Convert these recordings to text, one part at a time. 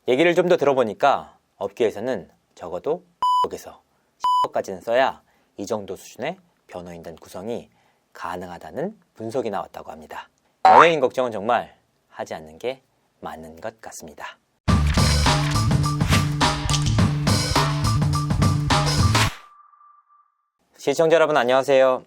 얘기를 좀 더 들어보니까 업계에서는 적어도 에서 까지는 써야 이 정도 수준의 변호인단 구성이 가능하다는 분석이 나왔다고 합니다. 연예인 걱정은 정말 하지 않는 게 맞는 것 같습니다. 시청자 여러분 안녕하세요.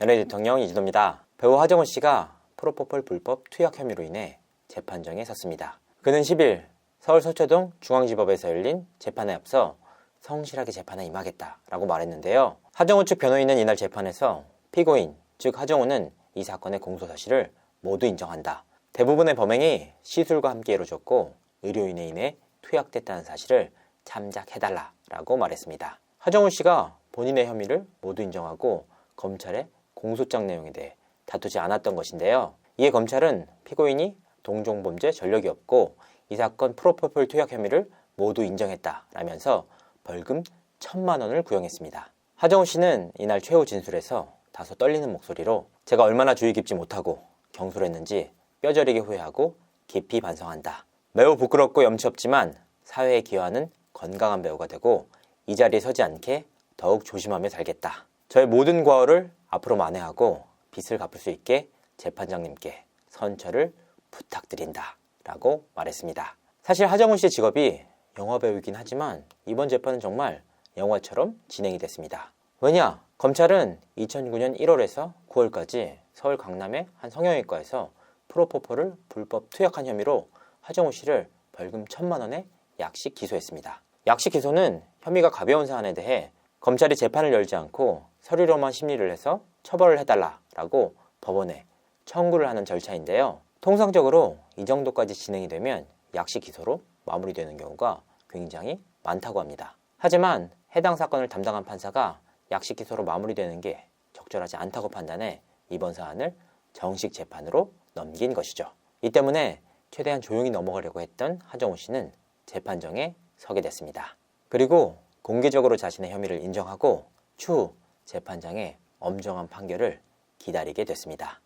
연예인 대통령 이준호입니다. 배우 하정우 씨가 프로포폴 불법 투약 혐의로 인해 재판정에 섰습니다. 그는 10일 서울 서초동 중앙지법에서 열린 재판에 앞서 성실하게 재판에 임하겠다라고 말했는데요. 하정우 측 변호인은 이날 재판에서 피고인, 즉 하정우는 이 사건의 공소 사실을 모두 인정한다. 대부분의 범행이 시술과 함께 이루어졌고 의료인에 인해 투약됐다는 사실을 참작해달라라고 말했습니다. 하정우 씨가 본인의 혐의를 모두 인정하고 검찰의 공소장 내용에 대해 다투지 않았던 것인데요. 이에 검찰은 피고인이 동종범죄 전력이 없고 이 사건 프로포폴 투약 혐의를 모두 인정했다라면서 벌금 1,000만 원을 구형했습니다. 하정우 씨는 이날 최후 진술에서 다소 떨리는 목소리로 제가 얼마나 주의 깊지 못하고 경솔했는지 뼈저리게 후회하고 깊이 반성한다. 매우 부끄럽고 염치 없지만 사회에 기여하는 건강한 배우가 되고 이 자리에 서지 않게 더욱 조심하며 살겠다. 저의 모든 과오를 앞으로 만회하고 빚을 갚을 수 있게 재판장님께 선처를 부탁드린다 라고 말했습니다. 사실 하정우 씨의 직업이 영화배우이긴 하지만 이번 재판은 정말 영화처럼 진행이 됐습니다. 왜냐? 검찰은 2009년 1월에서 9월까지 서울 강남의 한 성형외과에서 프로포폴을 불법 투약한 혐의로 하정우 씨를 벌금 1,000만 원에 약식 기소했습니다. 약식 기소는 혐의가 가벼운 사안에 대해 검찰이 재판을 열지 않고 서류로만 심리를 해서 처벌을 해달라라고 법원에 청구를 하는 절차인데요. 통상적으로 이 정도까지 진행이 되면 약식 기소로 마무리되는 경우가 굉장히 많다고 합니다. 하지만 해당 사건을 담당한 판사가 약식 기소로 마무리되는 게 적절하지 않다고 판단해 이번 사안을 정식 재판으로 넘긴 것이죠. 이 때문에 최대한 조용히 넘어가려고 했던 하정우 씨는 재판정에 서게 됐습니다. 그리고 공개적으로 자신의 혐의를 인정하고 추후 재판장의 엄정한 판결을 기다리게 됐습니다.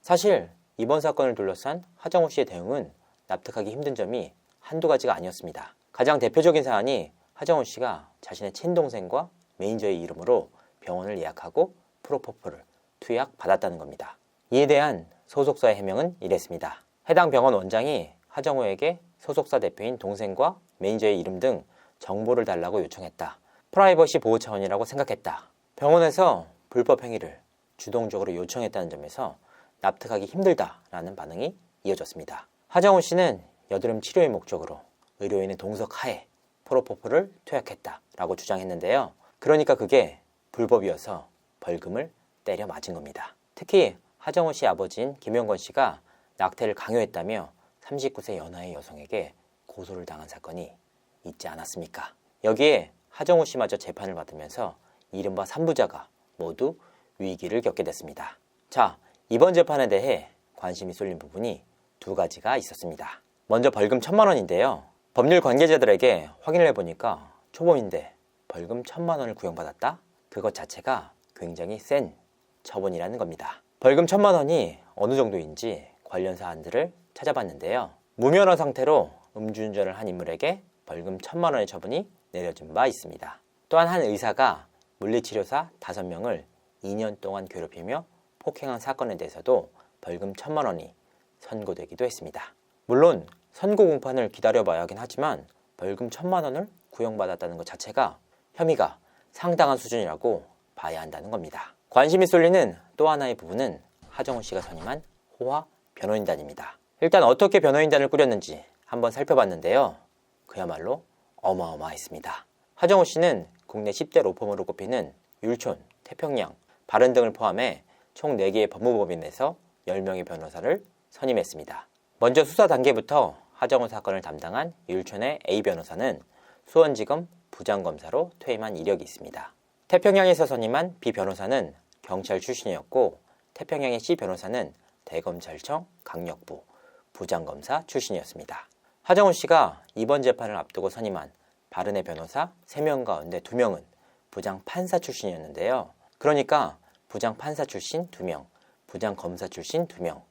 사실 이번 사건을 둘러싼 하정우 씨의 대응은 납득하기 힘든 점이 한두 가지가 아니었습니다. 가장 대표적인 사안이 하정우 씨가 자신의 친동생과 매니저의 이름으로 병원을 예약하고 프로포폴을 투약받았다는 겁니다. 이에 대한 소속사의 해명은 이랬습니다. 해당 병원 원장이 하정우에게 소속사 대표인 동생과 매니저의 이름 등 정보를 달라고 요청했다. 프라이버시 보호 차원이라고 생각했다. 병원에서 불법 행위를 주동적으로 요청했다는 점에서 납득하기 힘들다라는 반응이 이어졌습니다. 하정우 씨는 여드름 치료의 목적으로 의료인의 동석하에 프로포폴을 투약했다라고 주장했는데요. 그러니까 그게 불법이어서 벌금을 때려 맞은 겁니다. 특히 하정우 씨 아버지인 김영건 씨가 낙태를 강요했다며 39세 연하의 여성에게 고소를 당한 사건이 있지 않았습니까? 여기에 하정우 씨마저 재판을 받으면서 이른바 3부자가 모두 위기를 겪게 됐습니다. 자, 이번 재판에 대해 관심이 쏠린 부분이 두 가지가 있었습니다. 먼저 벌금 1,000만 원인데요. 법률 관계자들에게 확인을 해보니까 초범인데 벌금 1,000만 원을 구형받았다? 그것 자체가 굉장히 센 처분이라는 겁니다. 벌금 1,000만 원이 어느 정도인지 관련 사안들을 찾아봤는데요. 무면허 상태로 음주운전을 한 인물에게 벌금 1,000만 원의 처분이 내려진 바 있습니다. 또한 한 의사가 물리치료사 5명을 2년 동안 괴롭히며 폭행한 사건에 대해서도 벌금 1,000만 원이 선고되기도 했습니다. 물론 선고 공판을 기다려봐야 하긴 하지만 벌금 1,000만 원을 구형받았다는 것 자체가 혐의가 상당한 수준이라고 봐야 한다는 겁니다. 관심이 쏠리는 또 하나의 부분은 하정우 씨가 선임한 호화 변호인단입니다. 일단 어떻게 변호인단을 꾸렸는지 한번 살펴봤는데요. 그야말로 어마어마했습니다. 하정우 씨는 국내 10대 로펌으로 꼽히는 율촌, 태평양, 바른 등을 포함해 총 4개의 법무법인에서 10명의 변호사를 선임했습니다. 먼저 수사 단계부터 하정우 사건을 담당한 율촌의 A 변호사는 수원지검 부장검사로 퇴임한 이력이 있습니다. 태평양에서 선임한 B 변호사는 경찰 출신이었고 태평양의 C 변호사는 대검찰청 강력부 부장검사 출신이었습니다. 하정우 씨가 이번 재판을 앞두고 선임한 바른의 변호사 3명 가운데 2명은 부장판사 출신이었는데요. 그러니까 부장판사 출신 2명, 부장검사 출신 2명,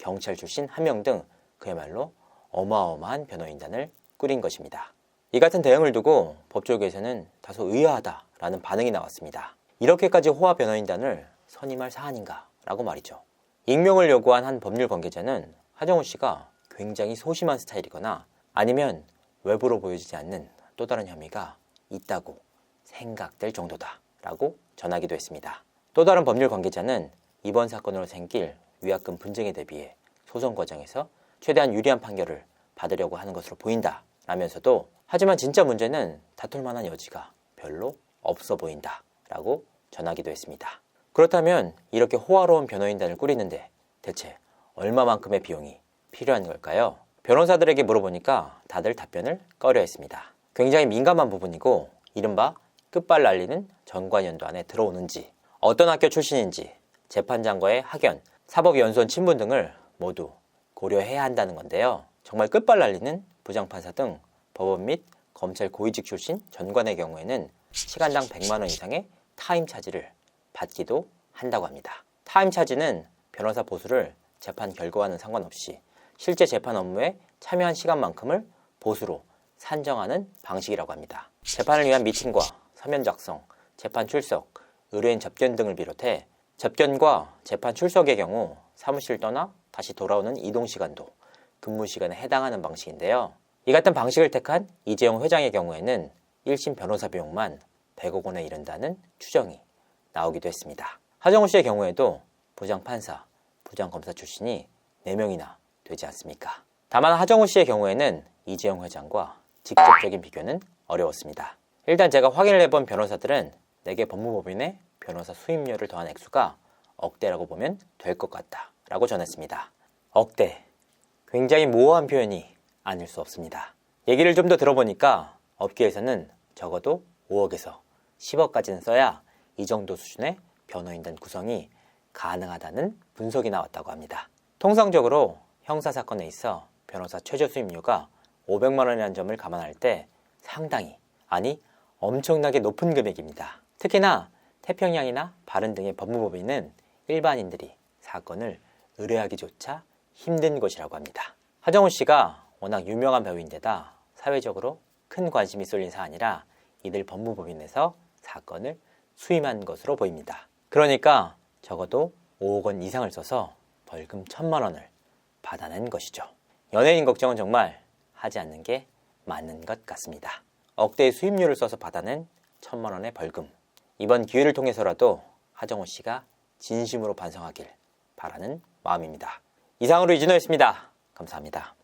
경찰 출신 1명 등 그야말로 어마어마한 변호인단을 꾸린 것입니다. 이 같은 대응을 두고 법조계에서는 다소 의아하다라는 반응이 나왔습니다. 이렇게까지 호화 변호인단을 선임할 사안인가 라고 말이죠. 익명을 요구한 한 법률 관계자는 하정우 씨가 굉장히 소심한 스타일이거나 아니면 외부로 보여지지 않는 또 다른 혐의가 있다고 생각될 정도다 라고 전하기도 했습니다. 또 다른 법률 관계자는 이번 사건으로 생길 위약금 분쟁에 대비해 소송 과정에서 최대한 유리한 판결을 받으려고 하는 것으로 보인다 라면서도 하지만 진짜 문제는 다툴 만한 여지가 별로 없어 보인다 라고 전하기도 했습니다. 그렇다면 이렇게 호화로운 변호인단을 꾸리는데 대체 얼마만큼의 비용이 필요한 걸까요? 변호사들에게 물어보니까 다들 답변을 꺼려했습니다. 굉장히 민감한 부분이고 이른바 끝발날리는 전관연도 안에 들어오는지 어떤 학교 출신인지 재판장과의 학연, 사법연수원 친분 등을 모두 고려해야 한다는 건데요. 정말 끝발날리는 부장판사 등 법원 및 검찰 고위직 출신 전관의 경우에는 시간당 100만 원 이상의 타임 차지를 받기도 한다고 합니다. 타임 차지는 변호사 보수를 재판 결과와는 상관없이 실제 재판 업무에 참여한 시간만큼을 보수로 산정하는 방식이라고 합니다. 재판을 위한 미팅과 서면 작성, 재판 출석, 의뢰인 접견 등을 비롯해 접견과 재판 출석의 경우 사무실 떠나 다시 돌아오는 이동 시간도 근무 시간에 해당하는 방식인데요. 이 같은 방식을 택한 이재용 회장의 경우에는 1심 변호사 비용만 100억 원에 이른다는 추정이 나오기도 했습니다. 하정우 씨의 경우에도 부장판사, 부장검사 출신이 4명이나 되지 않습니까? 다만 하정우 씨의 경우에는 이재용 회장과 직접적인 비교는 어려웠습니다. 일단 제가 확인을 해본 변호사들은 내게 법무법인의 변호사 수임료를 더한 액수가 억대라고 보면 될 것 같다 라고 전했습니다. 억대, 굉장히 모호한 표현이 아닐 수 없습니다. 얘기를 좀 더 들어보니까 업계에서는 적어도 5억에서 10억까지는 써야 이 정도 수준의 변호인단 구성이 가능하다는 분석이 나왔다고 합니다. 통상적으로 형사사건에 있어 변호사 최저 수임료가 500만 원이라는 점을 감안할 때 상당히, 아니 엄청나게 높은 금액입니다. 특히나 태평양이나 바른 등의 법무법인은 일반인들이 사건을 의뢰하기조차 힘든 곳이라고 합니다. 하정우 씨가 워낙 유명한 배우인데다 사회적으로 큰 관심이 쏠린 사안이라 이들 법무법인에서 사건을 수임한 것으로 보입니다. 그러니까 적어도 5억 원 이상을 써서 벌금 1,000만 원을 받아낸 것이죠. 연예인 걱정은 정말 하지 않는 게 맞는 것 같습니다. 억대의 수임료를 써서 받아낸 1,000만 원의 벌금. 이번 기회를 통해서라도 하정우 씨가 진심으로 반성하길 바라는 마음입니다. 이상으로 이진호였습니다. 감사합니다.